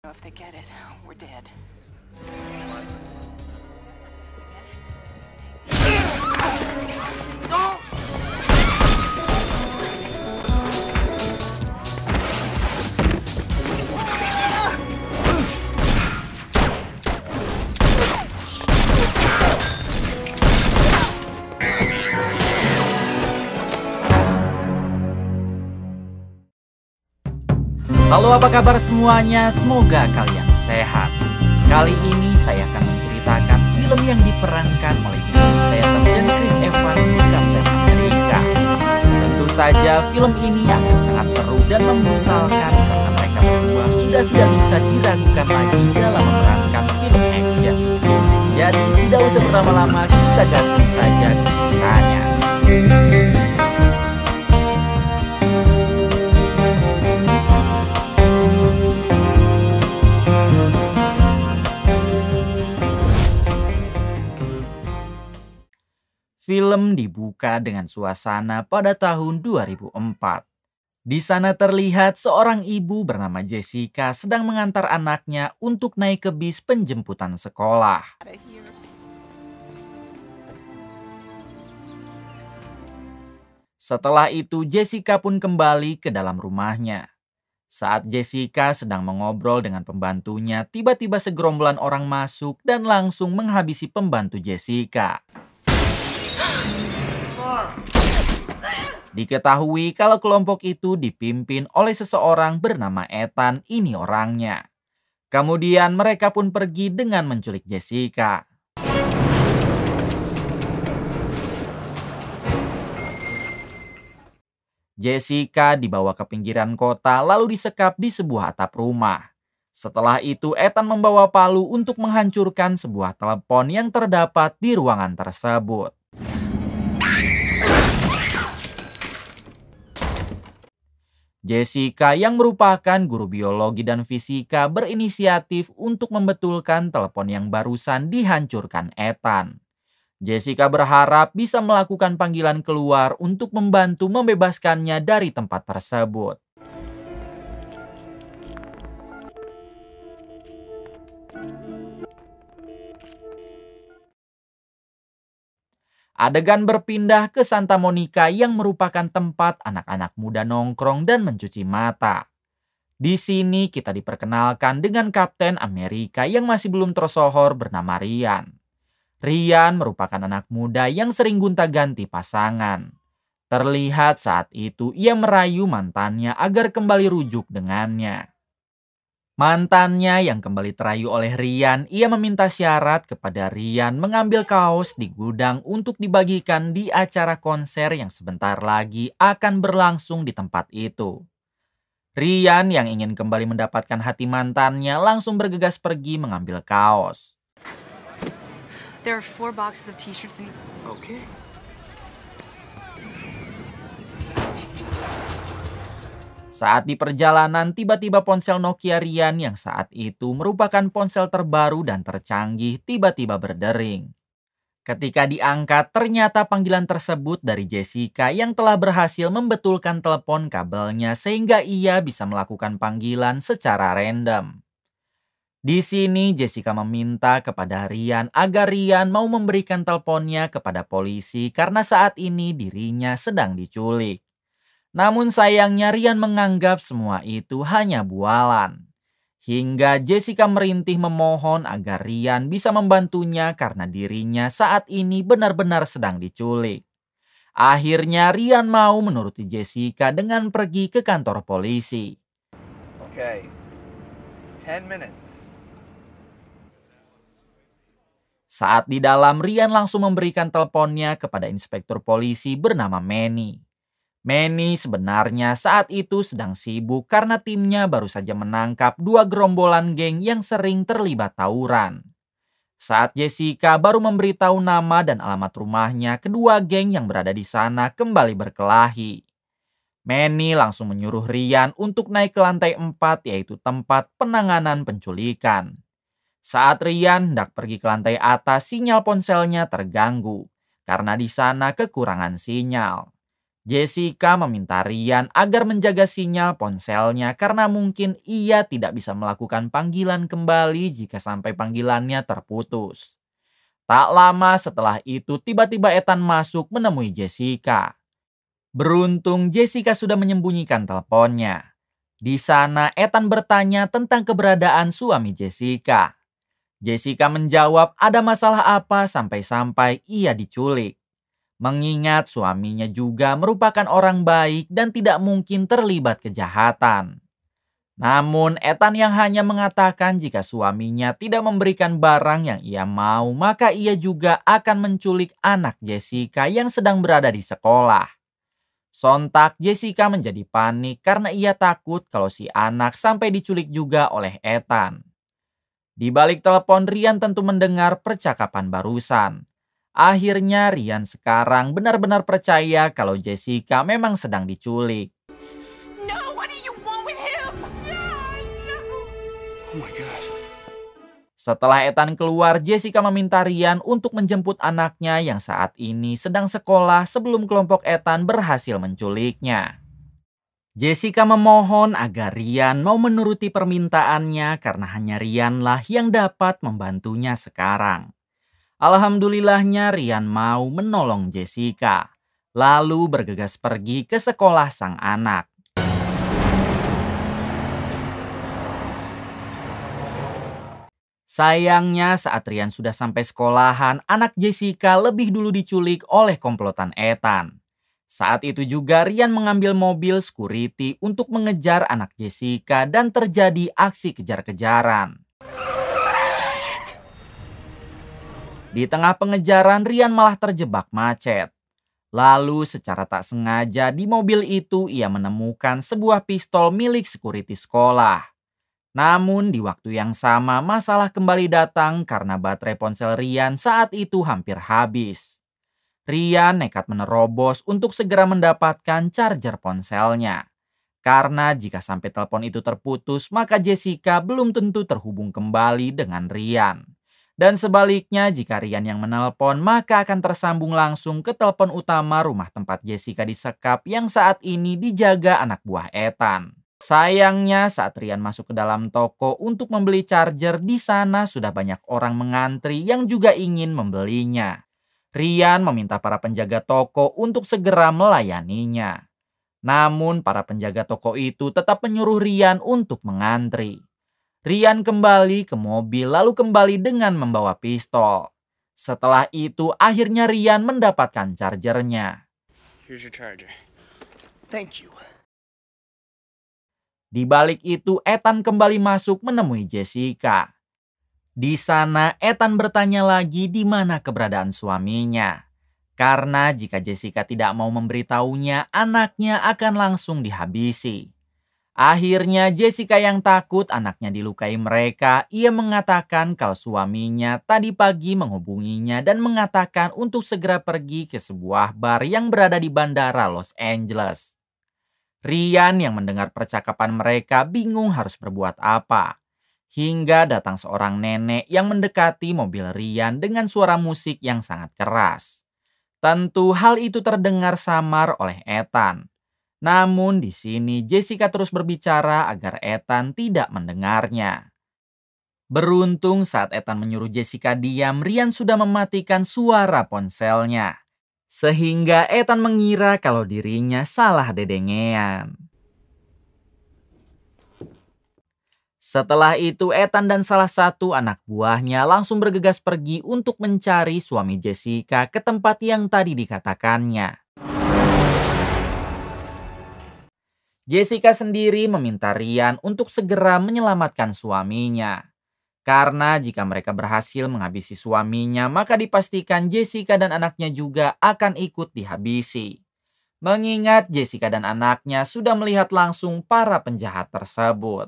If they get it, we're dead. Halo, apa kabar semuanya? Semoga kalian sehat. Kali ini saya akan menceritakan film yang diperankan oleh Jason Statham dan Chris Evans, si Kapten Amerika. Tentu saja film ini akan sangat seru dan membrutalkan karena mereka berdua sudah tidak bisa diragukan lagi dalam memerankan film action. Jadi tidak usah berlama-lama, kita gaskan saja ke ceritanya. Film dibuka dengan suasana pada tahun 2004. Di sana terlihat seorang ibu bernama Jessica sedang mengantar anaknya untuk naik ke bis penjemputan sekolah. Setelah itu Jessica pun kembali ke dalam rumahnya. Saat Jessica sedang mengobrol dengan pembantunya, tiba-tiba segerombolan orang masuk dan langsung menghabisi pembantu Jessica. Diketahui kalau kelompok itu dipimpin oleh seseorang bernama Ethan, ini orangnya. Kemudian mereka pun pergi dengan menculik Jessica. Jessica dibawa ke pinggiran kota lalu disekap di sebuah atap rumah. Setelah itu Ethan membawa palu untuk menghancurkan sebuah telepon yang terdapat di ruangan tersebut. Jessica yang merupakan guru biologi dan fisika berinisiatif untuk membetulkan telepon yang barusan dihancurkan Ethan. Jessica berharap bisa melakukan panggilan keluar untuk membantu membebaskannya dari tempat tersebut. Adegan berpindah ke Santa Monica yang merupakan tempat anak-anak muda nongkrong dan mencuci mata. Di sini kita diperkenalkan dengan Kapten Amerika yang masih belum tersohor bernama Ryan. Ryan merupakan anak muda yang sering gonta-ganti pasangan. Terlihat saat itu ia merayu mantannya agar kembali rujuk dengannya. Mantannya yang kembali terayu oleh Ryan, ia meminta syarat kepada Ryan mengambil kaos di gudang untuk dibagikan di acara konser yang sebentar lagi akan berlangsung di tempat itu. Ryan yang ingin kembali mendapatkan hati mantannya langsung bergegas pergi mengambil kaos. There are 4 boxes of t-shirts that Okay. Saat di perjalanan, tiba-tiba ponsel Nokia Ryan yang saat itu merupakan ponsel terbaru dan tercanggih tiba-tiba berdering. Ketika diangkat, ternyata panggilan tersebut dari Jessica yang telah berhasil membetulkan telepon kabelnya sehingga ia bisa melakukan panggilan secara random. Di sini Jessica meminta kepada Ryan agar Ryan mau memberikan teleponnya kepada polisi karena saat ini dirinya sedang diculik. Namun sayangnya Ryan menganggap semua itu hanya bualan. Hingga Jessica merintih memohon agar Ryan bisa membantunya karena dirinya saat ini benar-benar sedang diculik. Akhirnya Ryan mau menuruti Jessica dengan pergi ke kantor polisi. Okay. 10 minutes. Saat di dalam, Ryan langsung memberikan teleponnya kepada inspektur polisi bernama Manny. Manny sebenarnya saat itu sedang sibuk karena timnya baru saja menangkap 2 gerombolan geng yang sering terlibat tawuran. Saat Jessica baru memberitahu nama dan alamat rumahnya, kedua geng yang berada di sana kembali berkelahi. Manny langsung menyuruh Ryan untuk naik ke lantai 4, yaitu tempat penanganan penculikan. Saat Ryan hendak pergi ke lantai atas, sinyal ponselnya terganggu karena di sana kekurangan sinyal. Jessica meminta Rian agar menjaga sinyal ponselnya karena mungkin ia tidak bisa melakukan panggilan kembali jika sampai panggilannya terputus. Tak lama setelah itu tiba-tiba Ethan masuk menemui Jessica. Beruntung Jessica sudah menyembunyikan teleponnya. Di sana Ethan bertanya tentang keberadaan suami Jessica. Jessica menjawab ada masalah apa sampai-sampai ia diculik. Mengingat suaminya juga merupakan orang baik dan tidak mungkin terlibat kejahatan. Namun Ethan yang hanya mengatakan jika suaminya tidak memberikan barang yang ia mau, maka ia juga akan menculik anak Jessica yang sedang berada di sekolah. Sontak Jessica menjadi panik karena ia takut kalau si anak sampai diculik juga oleh Ethan. Di balik telepon Rian tentu mendengar percakapan barusan. Akhirnya Rian sekarang benar-benar percaya kalau Jessica memang sedang diculik. No, what do you want with him? No. Oh my God. Setelah Ethan keluar, Jessica meminta Rian untuk menjemput anaknya yang saat ini sedang sekolah sebelum kelompok Ethan berhasil menculiknya. Jessica memohon agar Rian mau menuruti permintaannya karena hanya Rianlah yang dapat membantunya sekarang. Alhamdulillahnya Rian mau menolong Jessica, lalu bergegas pergi ke sekolah sang anak. Sayangnya saat Rian sudah sampai sekolahan, anak Jessica lebih dulu diculik oleh komplotan Ethan. Saat itu juga Rian mengambil mobil security untuk mengejar anak Jessica dan terjadi aksi kejar-kejaran. Di tengah pengejaran, Rian malah terjebak macet. Lalu secara tak sengaja di mobil itu ia menemukan sebuah pistol milik security sekolah. Namun di waktu yang sama masalah kembali datang karena baterai ponsel Rian saat itu hampir habis. Rian nekat menerobos untuk segera mendapatkan charger ponselnya. Karena jika sampai telepon itu terputus, maka Jessica belum tentu terhubung kembali dengan Rian. Dan sebaliknya, jika Rian yang menelpon, maka akan tersambung langsung ke telepon utama rumah tempat Jessica disekap yang saat ini dijaga anak buah Ethan. Sayangnya saat Rian masuk ke dalam toko untuk membeli charger, di sana sudah banyak orang mengantri yang juga ingin membelinya. Rian meminta para penjaga toko untuk segera melayaninya. Namun para penjaga toko itu tetap menyuruh Rian untuk mengantri. Rian kembali ke mobil lalu kembali dengan membawa pistol. Setelah itu akhirnya Rian mendapatkan chargernya. Here's your charger. Thank you. Di balik itu Ethan kembali masuk menemui Jessica. Di sana Ethan bertanya lagi di mana keberadaan suaminya. Karena jika Jessica tidak mau memberitahunya, anaknya akan langsung dihabisi. Akhirnya Jessica yang takut anaknya dilukai mereka, ia mengatakan kalau suaminya tadi pagi menghubunginya dan mengatakan untuk segera pergi ke sebuah bar yang berada di bandara Los Angeles. Rian yang mendengar percakapan mereka bingung harus berbuat apa. Hingga datang seorang nenek yang mendekati mobil Rian dengan suara musik yang sangat keras. Tentu hal itu terdengar samar oleh Ethan. Namun di sini Jessica terus berbicara agar Ethan tidak mendengarnya. Beruntung saat Ethan menyuruh Jessica diam, Rian sudah mematikan suara ponselnya. Sehingga Ethan mengira kalau dirinya salah dedengean. Setelah itu Ethan dan salah satu anak buahnya langsung bergegas pergi untuk mencari suami Jessica ke tempat yang tadi dikatakannya. Jessica sendiri meminta Rian untuk segera menyelamatkan suaminya. Karena jika mereka berhasil menghabisi suaminya, maka dipastikan Jessica dan anaknya juga akan ikut dihabisi. Mengingat Jessica dan anaknya sudah melihat langsung para penjahat tersebut.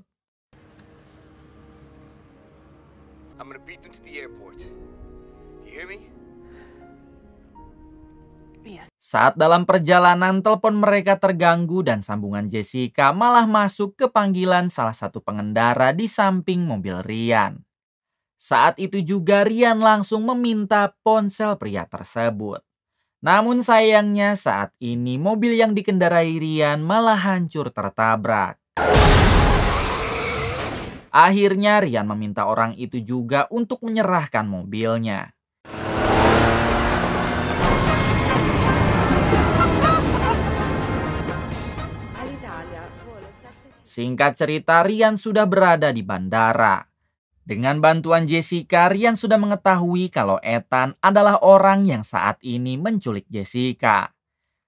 I'm gonna beat them to the airport. Do you hear me? Saat dalam perjalanan, telepon mereka terganggu dan sambungan Jessica malah masuk ke panggilan salah satu pengendara di samping mobil Rian. Saat itu juga Rian langsung meminta ponsel pria tersebut. Namun sayangnya saat ini mobil yang dikendarai Ryan malah hancur tertabrak. Akhirnya Ryan meminta orang itu juga untuk menyerahkan mobilnya. Singkat cerita, Ryan sudah berada di bandara. Dengan bantuan Jessica, Ryan sudah mengetahui kalau Ethan adalah orang yang saat ini menculik Jessica.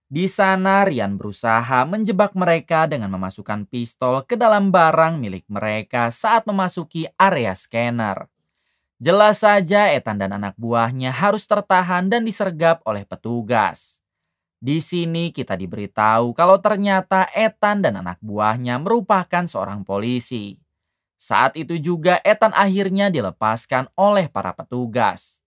Di sana, Ryan berusaha menjebak mereka dengan memasukkan pistol ke dalam barang milik mereka saat memasuki area scanner. Jelas saja Ethan dan anak buahnya harus tertahan dan disergap oleh petugas. Di sini kita diberitahu kalau ternyata Ethan dan anak buahnya merupakan seorang polisi. Saat itu juga Ethan akhirnya dilepaskan oleh para petugas.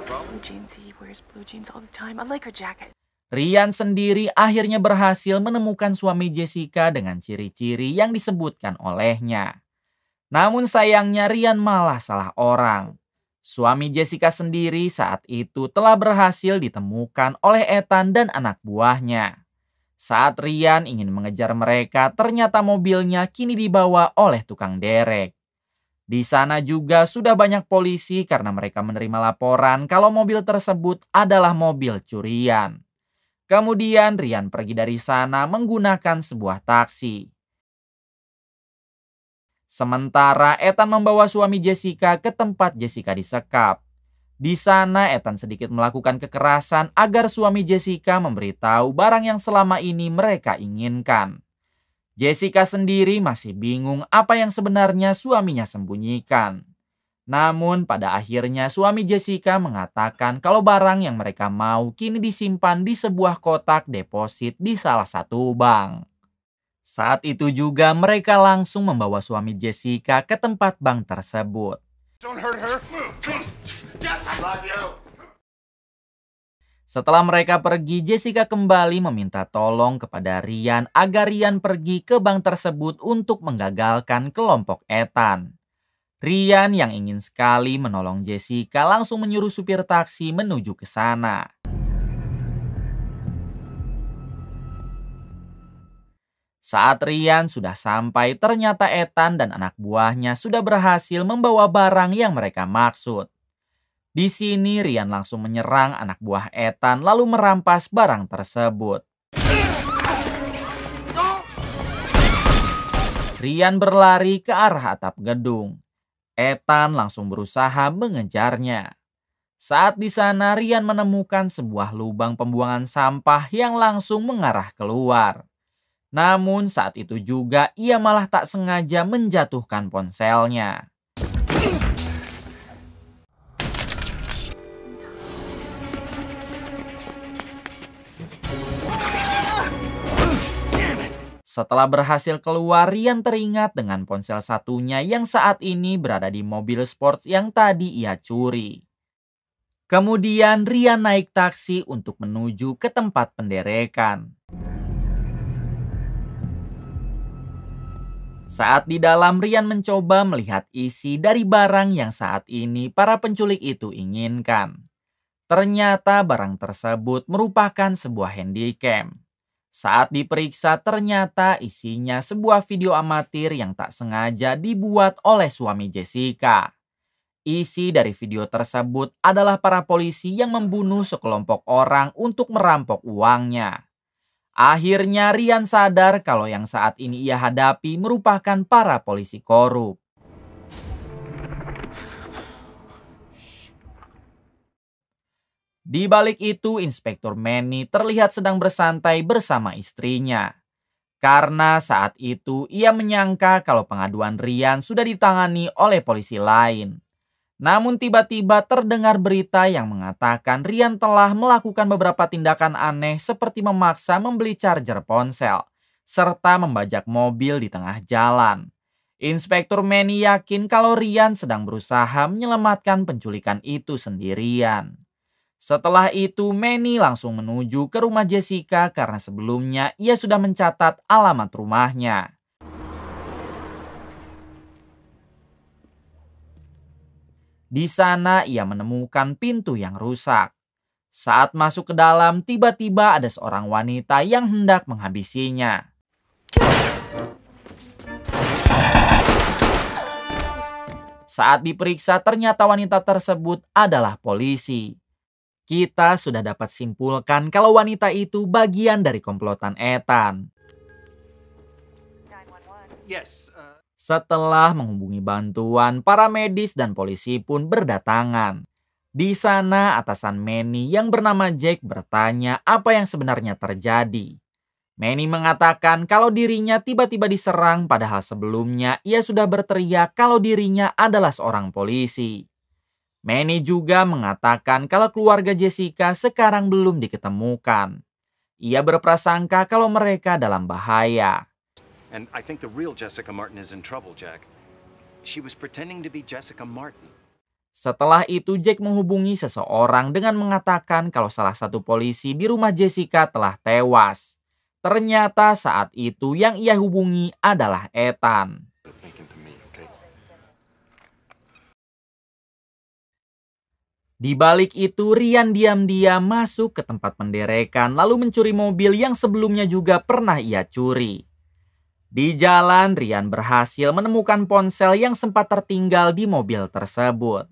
Blue jeans, he wears blue jeans all the time. I like her jacket. Ryan sendiri akhirnya berhasil menemukan suami Jessica dengan ciri-ciri yang disebutkan olehnya. Namun sayangnya Ryan malah salah orang. Suami Jessica sendiri saat itu telah berhasil ditemukan oleh Ethan dan anak buahnya. Saat Ryan ingin mengejar mereka, ternyata mobilnya kini dibawa oleh tukang derek. Di sana juga sudah banyak polisi karena mereka menerima laporan kalau mobil tersebut adalah mobil curian. Kemudian Ryan pergi dari sana menggunakan sebuah taksi. Sementara Ethan membawa suami Jessica ke tempat Jessica disekap. Di sana Ethan sedikit melakukan kekerasan agar suami Jessica memberitahu barang yang selama ini mereka inginkan. Jessica sendiri masih bingung apa yang sebenarnya suaminya sembunyikan. Namun pada akhirnya suami Jessica mengatakan kalau barang yang mereka mau kini disimpan di sebuah kotak deposit di salah satu bank. Saat itu juga mereka langsung membawa suami Jessica ke tempat bank tersebut. Don't hurt her. Please. Jess, I love you. Setelah mereka pergi, Jessica kembali meminta tolong kepada Ryan agar Ryan pergi ke bank tersebut untuk menggagalkan kelompok Ethan. Ryan yang ingin sekali menolong Jessica langsung menyuruh supir taksi menuju ke sana. Saat Ryan sudah sampai, ternyata Ethan dan anak buahnya sudah berhasil membawa barang yang mereka maksud. Di sini Ryan langsung menyerang anak buah Ethan lalu merampas barang tersebut. Ryan berlari ke arah atap gedung. Ethan langsung berusaha mengejarnya. Saat di sana Ryan menemukan sebuah lubang pembuangan sampah yang langsung mengarah keluar. Namun saat itu juga ia malah tak sengaja menjatuhkan ponselnya. Setelah berhasil keluar, Ryan teringat dengan ponsel satunya yang saat ini berada di mobil sports yang tadi ia curi. Kemudian Ryan naik taksi untuk menuju ke tempat penderekan. Saat di dalam, Ryan mencoba melihat isi dari barang yang saat ini para penculik itu inginkan. Ternyata barang tersebut merupakan sebuah handycam. Saat diperiksa ternyata isinya sebuah video amatir yang tak sengaja dibuat oleh suami Jessica. Isi dari video tersebut adalah para polisi yang membunuh sekelompok orang untuk merampok uangnya. Akhirnya Ryan sadar kalau yang saat ini ia hadapi merupakan para polisi korup. Di balik itu, Inspektur Manny terlihat sedang bersantai bersama istrinya. Karena saat itu ia menyangka kalau pengaduan Ryan sudah ditangani oleh polisi lain. Namun tiba-tiba terdengar berita yang mengatakan Ryan telah melakukan beberapa tindakan aneh seperti memaksa membeli charger ponsel, serta membajak mobil di tengah jalan. Inspektur Manny yakin kalau Ryan sedang berusaha menyelamatkan penculikan itu sendirian. Setelah itu Manny langsung menuju ke rumah Jessica karena sebelumnya ia sudah mencatat alamat rumahnya. Di sana ia menemukan pintu yang rusak. Saat masuk ke dalam, tiba-tiba ada seorang wanita yang hendak menghabisinya. Saat diperiksa, ternyata wanita tersebut adalah polisi. Kita sudah dapat simpulkan kalau wanita itu bagian dari komplotan Ethan. Yes, Setelah menghubungi bantuan, para medis dan polisi pun berdatangan. Di sana, atasan Manny yang bernama Jack bertanya apa yang sebenarnya terjadi. Manny mengatakan kalau dirinya tiba-tiba diserang, padahal sebelumnya ia sudah berteriak kalau dirinya adalah seorang polisi. Manny juga mengatakan kalau keluarga Jessica sekarang belum diketemukan. Ia berprasangka kalau mereka dalam bahaya. And I think the real Jessica Martin is in trouble, Jack. She was pretending to be Jessica Martin. Setelah itu Jack menghubungi seseorang dengan mengatakan kalau salah satu polisi di rumah Jessica telah tewas. Ternyata saat itu yang ia hubungi adalah Ethan. Di balik itu, Ryan diam-diam masuk ke tempat penderekan lalu mencuri mobil yang sebelumnya juga pernah ia curi. Di jalan, Ryan berhasil menemukan ponsel yang sempat tertinggal di mobil tersebut.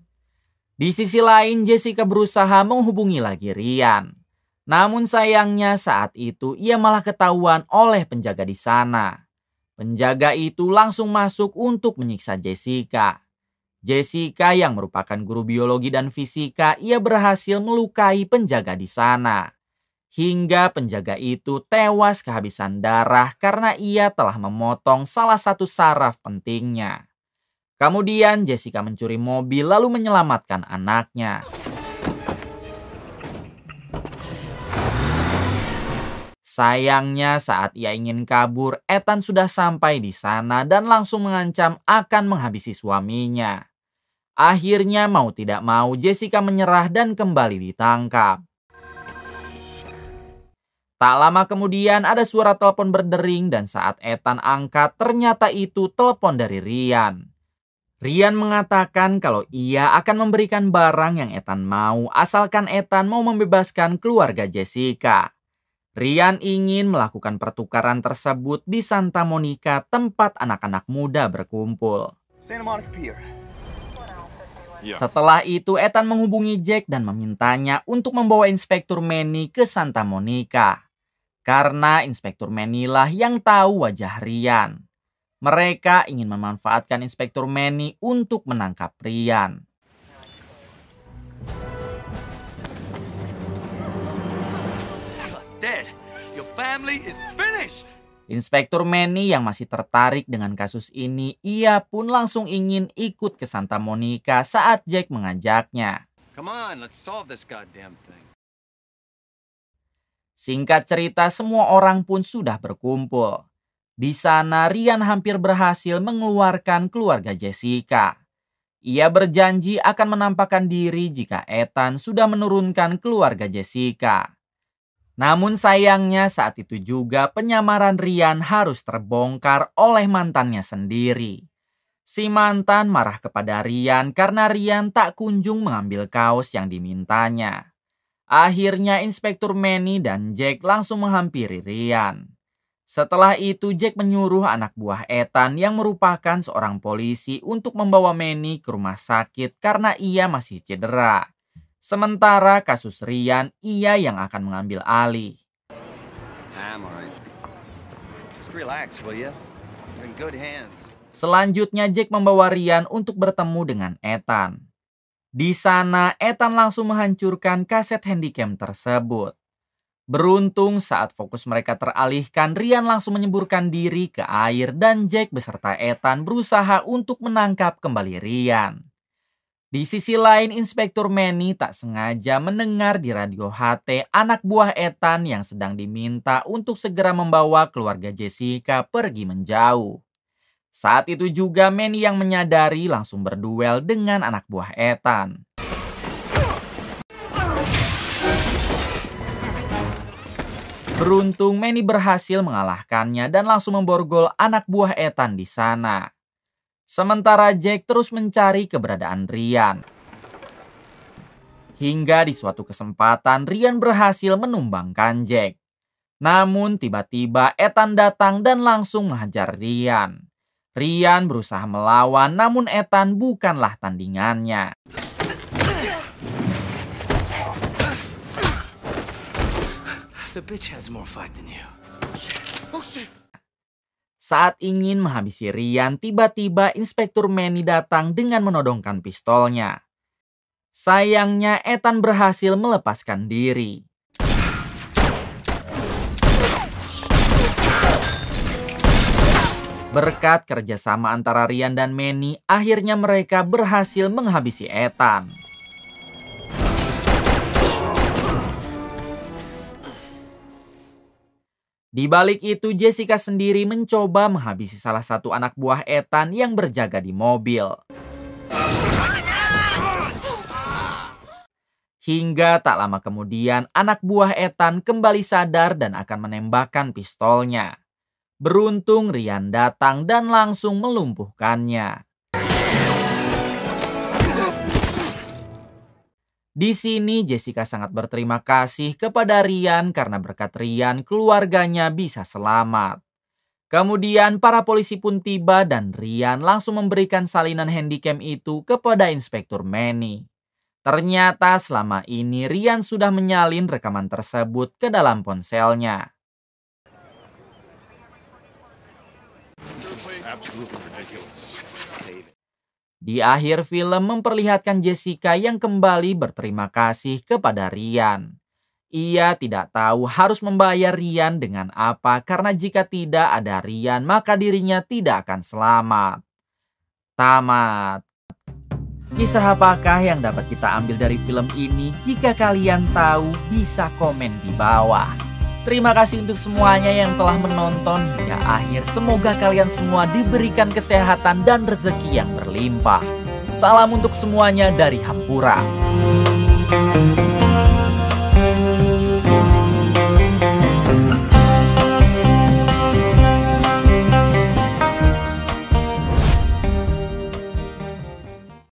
Di sisi lain, Jessica berusaha menghubungi lagi Ryan. Namun sayangnya saat itu ia malah ketahuan oleh penjaga di sana. Penjaga itu langsung masuk untuk menyiksa Jessica. Jessica yang merupakan guru biologi dan fisika, ia berhasil melukai penjaga di sana. Hingga penjaga itu tewas kehabisan darah karena ia telah memotong salah satu saraf pentingnya. Kemudian Jessica mencuri mobil lalu menyelamatkan anaknya. Sayangnya saat ia ingin kabur, Ethan sudah sampai di sana dan langsung mengancam akan menghabisi suaminya. Akhirnya mau tidak mau Jessica menyerah dan kembali ditangkap. Tak lama kemudian ada suara telepon berdering dan saat Ethan angkat ternyata itu telepon dari Ryan. Ryan mengatakan kalau ia akan memberikan barang yang Ethan mau asalkan Ethan mau membebaskan keluarga Jessica. Ryan ingin melakukan pertukaran tersebut di Santa Monica, tempat anak-anak muda berkumpul. Santa Monica Pier. Setelah itu Ethan menghubungi Jack dan memintanya untuk membawa Inspektur Manny ke Santa Monica. Karena Inspektur Manny lah yang tahu wajah Ryan. Mereka ingin memanfaatkan Inspektur Manny untuk menangkap Ryan. Dad, your family is finished. Inspektur Manny yang masih tertarik dengan kasus ini, ia pun langsung ingin ikut ke Santa Monica saat Jack mengajaknya. Come on, let's solve this goddamn thing. Singkat cerita, semua orang pun sudah berkumpul. Di sana, Ryan hampir berhasil mengeluarkan keluarga Jessica. Ia berjanji akan menampakkan diri jika Ethan sudah menurunkan keluarga Jessica. Namun sayangnya saat itu juga penyamaran Ryan harus terbongkar oleh mantannya sendiri. Si mantan marah kepada Ryan karena Ryan tak kunjung mengambil kaos yang dimintanya. Akhirnya Inspektur Manny dan Jack langsung menghampiri Ryan. Setelah itu Jack menyuruh anak buah Ethan yang merupakan seorang polisi untuk membawa Manny ke rumah sakit karena ia masih cedera. Sementara kasus Ryan, ia yang akan mengambil alih. I'm alright. Just relax, will ya? You're in good hands. Selanjutnya Jack membawa Ryan untuk bertemu dengan Ethan. Di sana Ethan langsung menghancurkan kaset handycam tersebut. Beruntung saat fokus mereka teralihkan, Ryan langsung menyeburkan diri ke air dan Jack beserta Ethan berusaha untuk menangkap kembali Ryan. Di sisi lain, Inspektur Manny tak sengaja mendengar di radio HT anak buah Ethan yang sedang diminta untuk segera membawa keluarga Jessica pergi menjauh. Saat itu juga Manny yang menyadari langsung berduel dengan anak buah Ethan. Beruntung Manny berhasil mengalahkannya dan langsung memborgol anak buah Ethan di sana. Sementara Jack terus mencari keberadaan Ryan. Hingga di suatu kesempatan Ryan berhasil menumbangkan Jack. Namun tiba-tiba Ethan datang dan langsung menghajar Ryan. Ryan berusaha melawan, namun Ethan bukanlah tandingannya. The bitch has more fight than you. Saat ingin menghabisi Ryan, tiba-tiba Inspektur Manny datang dengan menodongkan pistolnya. Sayangnya Ethan berhasil melepaskan diri. Berkat kerjasama antara Ryan dan Manny, akhirnya mereka berhasil menghabisi Ethan. Di balik itu, Jessica sendiri mencoba menghabisi salah satu anak buah Ethan yang berjaga di mobil. Hingga tak lama kemudian, anak buah Ethan kembali sadar dan akan menembakkan pistolnya. Beruntung Ryan datang dan langsung melumpuhkannya. Di sini Jessica sangat berterima kasih kepada Ryan karena berkat Ryan keluarganya bisa selamat. Kemudian para polisi pun tiba dan Ryan langsung memberikan salinan handycam itu kepada Inspektur Manny. Ternyata selama ini Ryan sudah menyalin rekaman tersebut ke dalam ponselnya. Di akhir film memperlihatkan Jessica yang kembali berterima kasih kepada Ryan. Ia tidak tahu harus membayar Ryan dengan apa karena jika tidak ada Ryan maka dirinya tidak akan selamat. Tamat. Kisah apakah yang dapat kita ambil dari film ini? Jika kalian tahu bisa komen di bawah. Terima kasih untuk semuanya yang telah menonton hingga akhir. Semoga kalian semua diberikan kesehatan dan rezeki yang berlimpah. Salam untuk semuanya dari Hampura.